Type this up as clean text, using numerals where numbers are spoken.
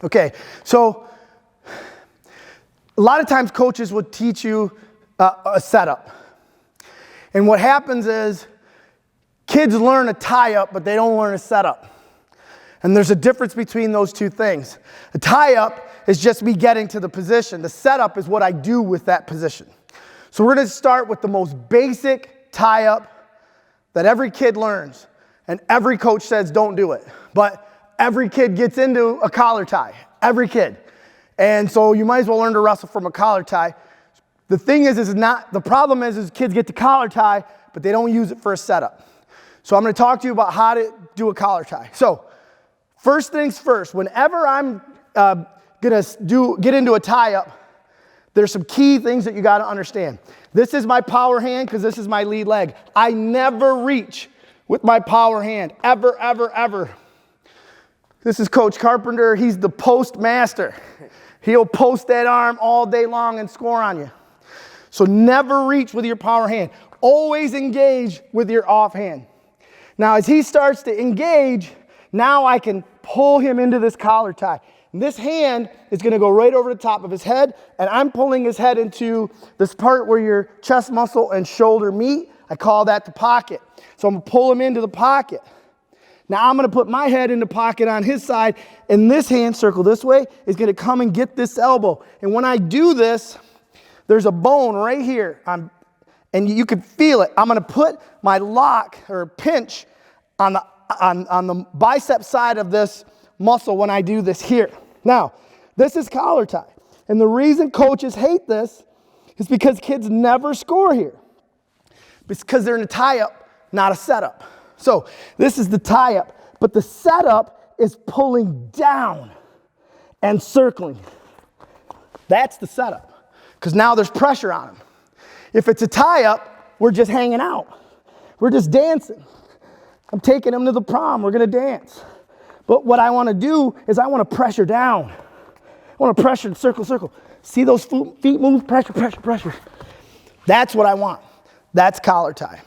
Okay, so a lot of times coaches will teach you a setup. And what happens is kids learn a tie-up, but they don't learn a setup. And there's a difference between those two things. A tie-up is just me getting to the position. The setup is what I do with that position. So we're going to start with the most basic tie-up that every kid learns. And every coach says don't do it. But every kid gets into a collar tie. Every kid. And so you might as well learn to wrestle from a collar tie. The thing is the problem is kids get the collar tie, but they don't use it for a setup. So I'm going to talk to you about how to do a collar tie. So first things first, whenever I'm going to get into a tie-up, there's some key things that you got to understand. This is my power hand because this is my lead leg. I never reach with my power hand, ever, ever, ever. This is Coach Carpenter. He's the post master. He'll post that arm all day long and score on you. So never reach with your power hand. Always engage with your off hand. Now, as he starts to engage, now I can pull him into this collar tie. And this hand is going to go right over the top of his head, and I'm pulling his head into this part where your chest muscle and shoulder meet. I call that the pocket. So I'm going to pull him into the pocket. Now I'm going to put my head in the pocket on his side, and this hand, circle this way, is going to come and get this elbow. And when I do this, there's a bone right here, and you can feel it. I'm going to put my lock or pinch on the bicep side of this muscle when I do this here. Now, this is collar tie. And the reason coaches hate this is because kids never score here. It's because they're in a tie-up, not a setup. So this is the tie-up, but the setup is pulling down and circling. That's the setup, because now there's pressure on him. If it's a tie-up, we're just hanging out. We're just dancing. I'm taking him to the prom. We're going to dance. But what I want to do is I want to pressure down. I want to pressure and circle, circle. See those feet move? Pressure, pressure, pressure. That's what I want. That's collar tie.